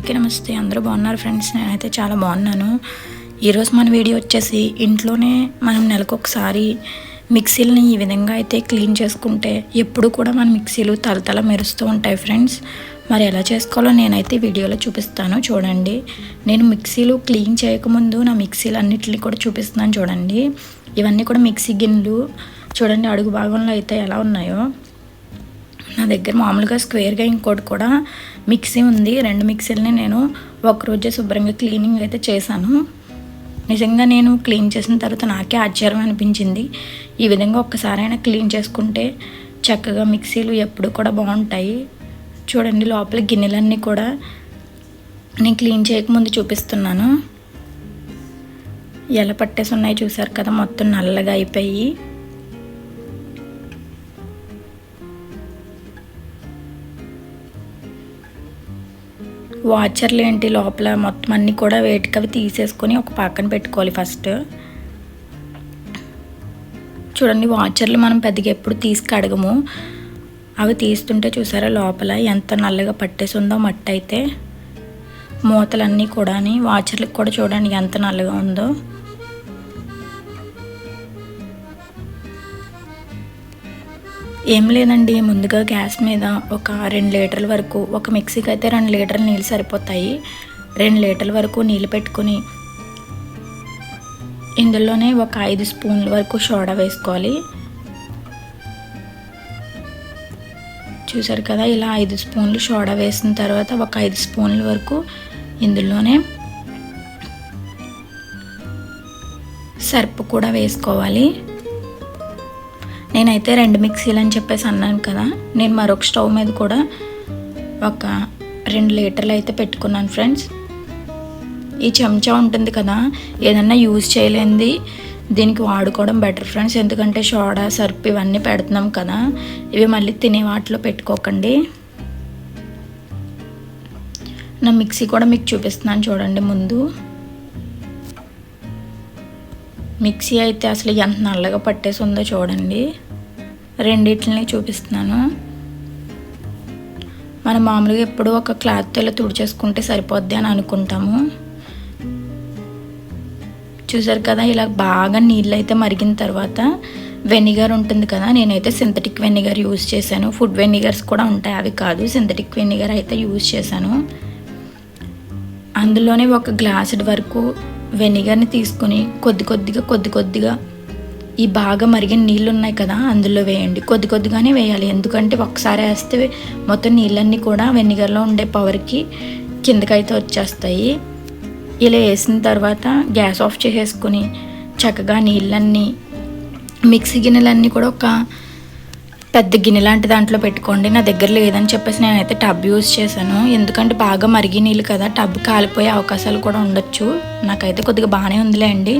అందరికీ నమస్తే. అందరూ బాగున్నారు ఫ్రెండ్స్? నేనైతే చాలా బాగున్నాను. ఈరోజు మన వీడియో వచ్చేసి ఇంట్లోనే మనం నెలకొకసారి మిక్సీలని ఈ విధంగా అయితే క్లీన్ చేసుకుంటే ఎప్పుడు కూడా మన మిక్సీలు తలతల మెరుస్తూ ఉంటాయి ఫ్రెండ్స్. మరి ఎలా చేసుకోవాలో నేనైతే వీడియోలో చూపిస్తాను చూడండి. నేను మిక్సీలు క్లీన్ చేయకముందు నా మిక్సీలు అన్నిటిని కూడా చూపిస్తున్నాను చూడండి. ఇవన్నీ కూడా మిక్సీ గిన్నెలు చూడండి, అడుగు భాగంలో అయితే ఎలా ఉన్నాయో. నా దగ్గర మామూలుగా స్క్వేర్గా ఇంకోటి కూడా మిక్సీ ఉంది. 2 మిక్సీలని నేను ఒకరోజే శుభ్రంగా క్లీనింగ్ అయితే చేశాను. నిజంగా నేను క్లీన్ చేసిన తర్వాత నాకే ఆశ్చర్యం అనిపించింది. ఈ విధంగా ఒక్కసారైనా క్లీన్ చేసుకుంటే చక్కగా మిక్సీలు ఎప్పుడు కూడా బాగుంటాయి. చూడండి, లోపల గిన్నెలన్నీ కూడా నేను క్లీన్ చేయకముందు చూపిస్తున్నాను. ఎలా పట్టేసి ఉన్నాయి చూసారు కదా, మొత్తం నల్లగా అయిపోయి. వాచర్లు ఏంటి లోపల మొత్తం అన్నీ కూడా వేటికవి తీసేసుకొని ఒక పక్కన పెట్టుకోవాలి ఫస్ట్. చూడండి, వాచర్లు మనం పెద్దగా ఎప్పుడు తీసి కడగము. అవి తీస్తుంటే చూసారా లోపల ఎంత నల్లగా పట్టేసి ఉందో మట్టి అయితే. మూతలన్నీ కూడా వాచర్లకు కూడా చూడండి ఎంత నల్లగా ఉందో. ఏం లేదండి, ముందుగా గ్యాస్ మీద ఒక 2 లీటర్ల వరకు, ఒక మిక్సీకి అయితే 2 లీటర్ల నీళ్ళు సరిపోతాయి. 2 లీటర్ల వరకు నీళ్ళు పెట్టుకొని ఇందులోనే ఒక 5 స్పూన్ల వరకు సోడా వేసుకోవాలి. చూసారు కదా, ఇలా 5 స్పూన్లు సోడా వేసిన తర్వాత ఒక 5 స్పూన్ల వరకు ఇందులోనే సర్పు కూడా వేసుకోవాలి. నేనైతే 2 మిక్సీలు అని చెప్పేసి అన్నాను కదా, నేను మరొక స్టవ్ మీద కూడా ఒక 2 లీటర్లు అయితే పెట్టుకున్నాను ఫ్రెండ్స్. ఈ చెంచా ఉంటుంది కదా, ఏదన్నా యూజ్ చేయలేనిది దీనికి వాడుకోవడం బెటర్ ఫ్రెండ్స్. ఎందుకంటే సోడా సర్పు ఇవన్నీ పెడుతున్నాం కదా, ఇవి మళ్ళీ తినే వాటిలో పెట్టుకోకండి. నా మిక్సీ కూడా మీకు చూపిస్తున్నాను చూడండి. ముందు మిక్సీ అయితే అసలు ఎంత నల్లగా పట్టేసి ఉందో చూడండి. రెండిట్లని చూపిస్తున్నాను. మనం మామూలుగా ఎప్పుడు ఒక క్లాత్తో ఇలా తుడిచేసుకుంటే సరిపోద్ది అని అనుకుంటాము. చూసారు కదా, ఇలా బాగా నీళ్ళు అయితే మరిగిన తర్వాత వెనిగర్ ఉంటుంది కదా, నేనైతే సింథటిక్ వెనిగర్ యూజ్ చేశాను. ఫుడ్ వెనిగర్స్ కూడా ఉంటాయి, అవి కాదు, సింథటిక్ వెనిగర్ అయితే యూజ్ చేశాను. అందులోనే ఒక గ్లాసుడ్ వరకు వెనిగర్ని తీసుకుని కొద్ది కొద్దిగా ఈ బాగా మరిగిన నీళ్ళు ఉన్నాయి కదా అందులో వేయండి. కొద్ది కొద్దిగానే వేయాలి, ఎందుకంటే ఒకసారి వేస్తే మొత్తం నీళ్ళన్నీ కూడా వెనిగర్లో ఉండే పవర్కి కిందకైతే వచ్చేస్తాయి. ఇలా వేసిన తర్వాత గ్యాస్ ఆఫ్ చేసేసుకుని చక్కగా నీళ్ళన్నీ మిక్సీ గిన్నెలన్నీ కూడా ఒక పెద్ద గిన్నె లాంటి దాంట్లో పెట్టుకోండి. నా దగ్గర లేదని చెప్పేసి నేనైతే టబ్ యూజ్ చేశాను. ఎందుకంటే బాగా మరిగి నీళ్ళు కదా, టబ్ కాలిపోయే అవకాశాలు కూడా ఉండొచ్చు. నాకైతే కొద్దిగా బాగానే ఉందిలే అండి.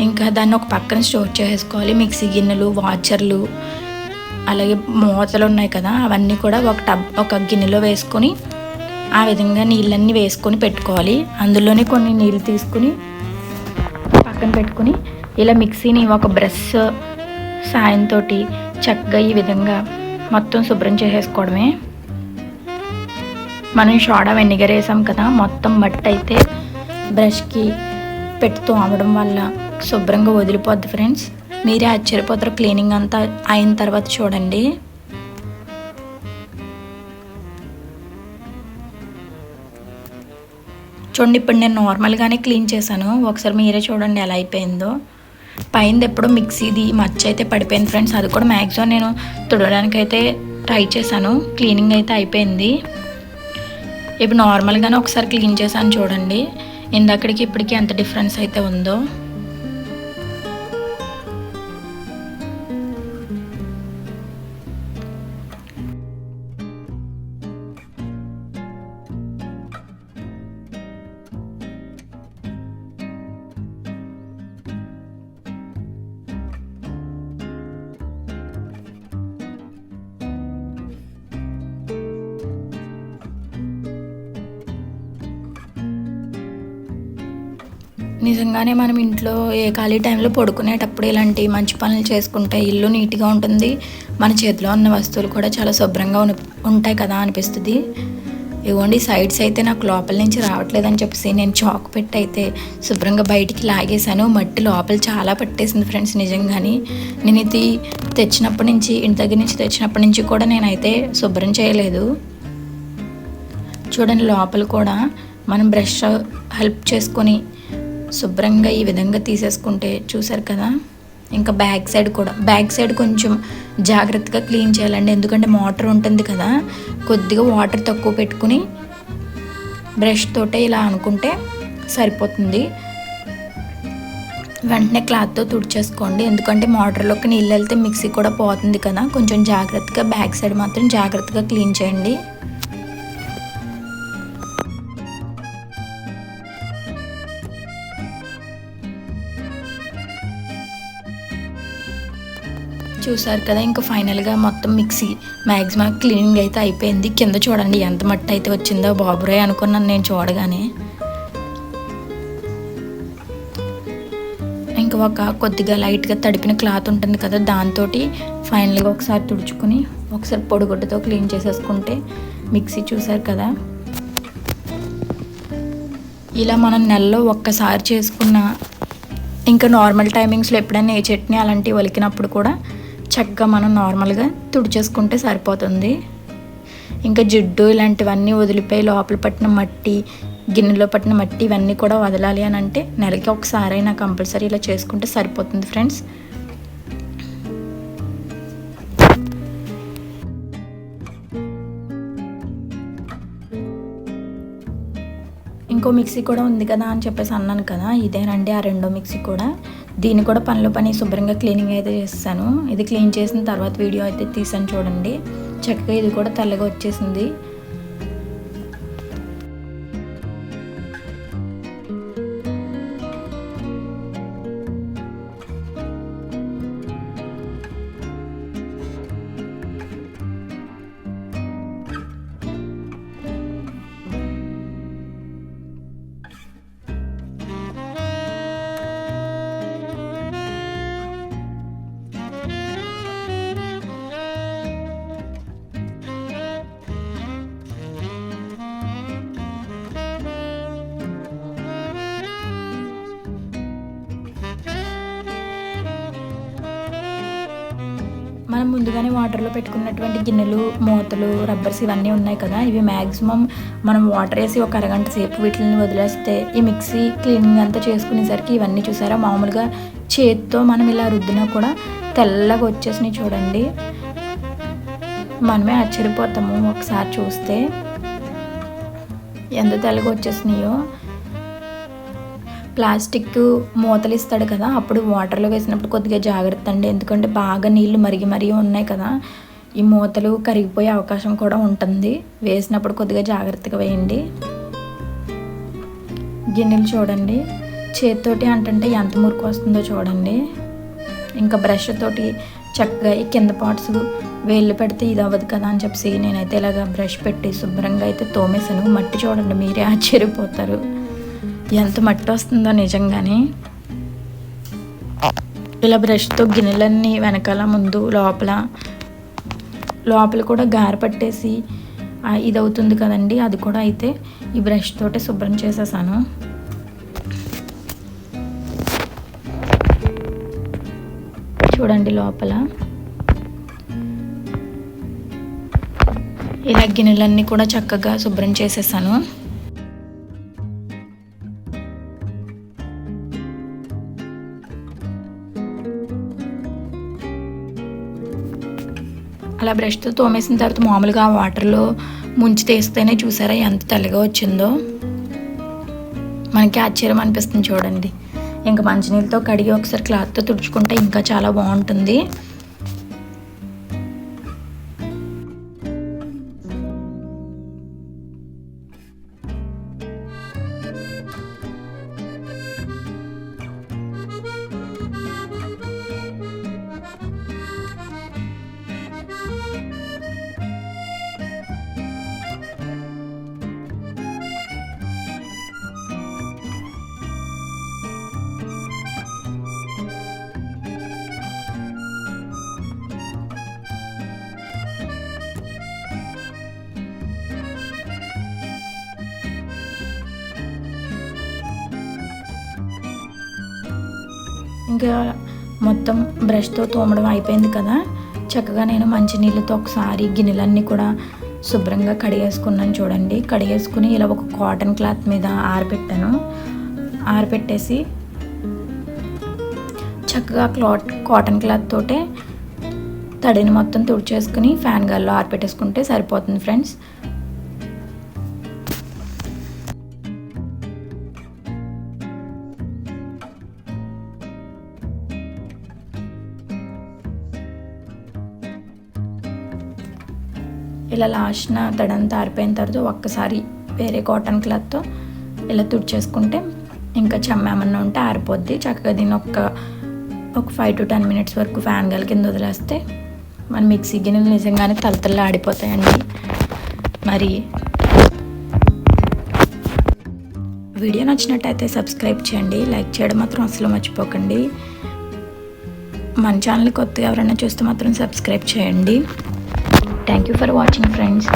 ఇంకా దాన్ని ఒక పక్కన స్టోర్ చేసేసుకోవాలి. మిక్సీ గిన్నెలు, వాచర్లు, అలాగే మూతలు ఉన్నాయి కదా, అవన్నీ కూడా ఒక గిన్నెలో వేసుకొని ఆ విధంగా నీళ్ళన్నీ వేసుకొని పెట్టుకోవాలి. అందులోనే కొన్ని నీళ్ళు తీసుకుని పక్కన పెట్టుకుని ఇలా మిక్సీని ఒక బ్రష్ సాయంతో చక్కగా ఈ విధంగా మొత్తం శుభ్రం చేసేసుకోవడమే. మనం సోడా వెనిగర్ వేసాం కదా, మొత్తం మట్టి అయితే బ్రష్కి పెట్టుతూ అమ్మడం వల్ల శుభ్రంగా వదిలిపోద్ది ఫ్రెండ్స్. మీరే ఆశ్చర్యపోతారు క్లీనింగ్ అంతా అయిన తర్వాత చూడండి. చూడండి, ఇప్పుడు నేను నార్మల్గానే క్లీన్ చేశాను. ఒకసారి మీరే చూడండి ఎలా అయిపోయిందో. పైన ఎప్పుడో మిక్సీది మచ్చ అయితే పడిపోయింది ఫ్రెండ్స్, అది కూడా మ్యాక్సిమం నేను తుడవడానికి అయితే ట్రై చేశాను. క్లీనింగ్ అయితే అయిపోయింది. ఇప్పుడు నార్మల్గానే ఒకసారి క్లీన్ చేశాను చూడండి, ఇందాకడికి ఇప్పటికీ ఎంత డిఫరెన్స్ అయితే ఉందో. నిజంగానే మనం ఇంట్లో ఏ ఖాళీ టైంలో పడుకునేటప్పుడు ఇలాంటి మంచి పనులు చేసుకుంటే ఇల్లు నీట్గా ఉంటుంది, మన చేతిలో ఉన్న వస్తువులు కూడా చాలా శుభ్రంగా ఉంటాయి కదా అనిపిస్తుంది. ఇవ్వండి సైడ్స్ అయితే నాకు లోపల నుంచి రావట్లేదని చెప్పేసి నేను చాక్ పెట్టి అయితే శుభ్రంగా బయటికి లాగేశాను. మట్టి లోపల చాలా పట్టేసింది ఫ్రెండ్స్ నిజంగాని. నేను ఇది తెచ్చినప్పటి నుంచి, ఇంటి దగ్గర నుంచి తెచ్చినప్పటి నుంచి కూడా నేనైతే శుభ్రం చేయలేదు. చూడండి లోపల కూడా మనం బ్రష్ హెల్ప్ చేసుకొని శుభ్రంగా ఈ విధంగా తీసేసుకుంటే చూసారు కదా. ఇంకా బ్యాక్ సైడ్ కొంచెం జాగ్రత్తగా క్లీన్ చేయాలండి, ఎందుకంటే మోటార్ ఉంటుంది కదా. కొద్దిగా వాటర్ తక్కువ పెట్టుకుని బ్రష్ తోటే ఇలా అనుకుంటే సరిపోతుంది. వెంటనే క్లాత్తో తుడిచేసుకోండి, ఎందుకంటే మోటార్లోకి నీళ్ళు వెళ్తే మిక్సీ కూడా పోతుంది కదా. కొంచెం జాగ్రత్తగా బ్యాక్ సైడ్ మాత్రం జాగ్రత్తగా క్లీన్ చేయండి. చూసారు కదా, ఇంకా ఫైనల్గా మొత్తం మిక్సీ మ్యాక్సిమం క్లీనింగ్ అయితే అయిపోయింది. కింద చూడండి ఎంత మట్టి అయితే వచ్చిందో, బాబురే అనుకున్నాను నేను చూడగానే. ఇంకా కొద్దిగా లైట్గా తడిపిన క్లాత్ ఉంటుంది కదా, దాంతో ఫైనల్గా ఒకసారి తుడుచుకుని ఒకసారి పొడిగుడ్డతో క్లీన్ చేసేసుకుంటే మిక్సీ చూసారు కదా. ఇలా మనం నెలలో ఒక్కసారి చేసుకున్న, ఇంకా నార్మల్ టైమింగ్స్లో ఎప్పుడైనా ఏ చట్నీ అలాంటివి ఒలికినప్పుడు కూడా చక్కగా మనం నార్మల్గా తుడిచేసుకుంటే సరిపోతుంది. ఇంకా జిడ్డు ఇలాంటివన్నీ వదిలిపోయి లోపల పట్టిన మట్టి, గిన్నెలో పట్టిన మట్టి ఇవన్నీ కూడా వదలాలి అని అంటే నెలకి ఒకసారి అయినా కంపల్సరీ ఇలా చేసుకుంటే సరిపోతుంది ఫ్రెండ్స్. ఇంకో మిక్సీ కూడా ఉంది కదా అని చెప్పేసి అన్నాను కదా, ఇదేనండి ఆ రెండో మిక్సీ కూడా. దీన్ని కూడా పనిలో పని శుభ్రంగా క్లీనింగ్ అయితే చేస్తాను. ఇది క్లీన్ చేసిన తర్వాత వీడియో అయితే తీసాను చూడండి. చక్కగా ఇది కూడా తెల్లగా వచ్చేసింది. మనం ముందుగానే వాటర్లో పెట్టుకున్నటువంటి గిన్నెలు, మూతలు, రబ్బర్స్ ఇవన్నీ ఉన్నాయి కదా, ఇవి మ్యాక్సిమం మనం వాటర్ వేసి ఒక అరగంట సేపు వీటిని వదిలేస్తే ఈ మిక్సీ క్లీనింగ్ అంతా చేసుకునేసరికి ఇవన్నీ చూసారా మామూలుగా చేతితో మనం ఇలా రుద్దినా కూడా తెల్లగా వచ్చేసినాయి చూడండి. మనమే ఆశ్చర్యపోతాము ఒకసారి చూస్తే ఎంత తెల్లగా వచ్చేసినాయో. ప్లాస్టిక్ మూతలు ఇస్తాడు కదా, అప్పుడు వాటర్లో వేసినప్పుడు కొద్దిగా జాగ్రత్త అండి, ఎందుకంటే బాగా నీళ్ళు మరిగి ఉన్నాయి కదా, ఈ మూతలు కరిగిపోయే అవకాశం కూడా ఉంటుంది. వేసినప్పుడు కొద్దిగా జాగ్రత్తగా వేయండి. గిన్నెలు చూడండి చేతితోటి అంటే ఎంత మురికి వస్తుందో చూడండి. ఇంకా బ్రష్ తోటి చక్కగా ఈ కింద పార్ట్స్ వేళ్ళు పెడితే ఇది అవ్వదు కదా అని చెప్పి నేనైతే ఇలాగ బ్రష్ పెట్టి శుభ్రంగా అయితే తోమేసాను. మట్టి చూడండి మీరే ఆశ్చర్యపోతారు ఎంత మట్టి వస్తుందో నిజంగానే. ఇలా బ్రష్తో గిన్నెలన్నీ వెనకాల, ముందు, లోపల కూడా గార పట్టేసి ఇది అవుతుంది కదండి, అది కూడా అయితే ఈ బ్రష్ తోటే శుభ్రం చేసేసాను. చూడండి లోపల ఇలా గిన్నెలన్నీ కూడా చక్కగా శుభ్రం చేసేసాను. అలా బ్రష్తో తోమేసిన తర్వాత మామూలుగా వాటర్లో ముంచి తీస్తేనే చూసారా ఎంత తెల్లగా వచ్చిందో. మనకి ఆశ్చర్యం అనిపిస్తుంది చూడండి. ఇంకా మంచినీళ్ళతో కడిగి ఒకసారి క్లాత్తో తుడుచుకుంటే ఇంకా చాలా బాగుంటుంది. ఇంకా మొత్తం బ్రష్తో తోమడం అయిపోయింది కదా, చక్కగా నేను మంచినీళ్ళతో ఒకసారి గిన్నెలన్నీ కూడా శుభ్రంగా కడిగేసుకున్నాను. చూడండి, కడిగేసుకుని ఇలా ఒక కాటన్ క్లాత్ మీద ఆరబెట్టాను. ఆరబెట్టేసి చక్కగా కాటన్ క్లాత్ తోటే తడిని మొత్తం తుడిచేసుకుని ఫ్యాన్ గాల్లో ఆరబెట్టేసుకుంటే సరిపోతుంది ఫ్రెండ్స్. ఇలా లాస్ట్న తడంతా ఆరిపోయిన తర్వాత ఒక్కసారి వేరే కాటన్ క్లాత్తో ఇలా తుడిచేసుకుంటే ఇంకా చెమ్మేమన్నా ఉంటే ఆరిపోద్ది. చక్కగా దీన్ని ఒక 5 to 10 minutes వరకు ఫ్యాన్ గాలి కింద వదిలేస్తే మన మిక్సీ గిన్నెలు నిజంగానే తలతల్లా ఆడిపోతాయండి. మరి వీడియో నచ్చినట్టయితే సబ్స్క్రైబ్ చేయండి, లైక్ చేయడం మాత్రం అసలు మర్చిపోకండి. మన ఛానల్ కొత్తగా ఎవరైనా చూస్తే మాత్రం సబ్స్క్రైబ్ చేయండి. Thank you for watching friends.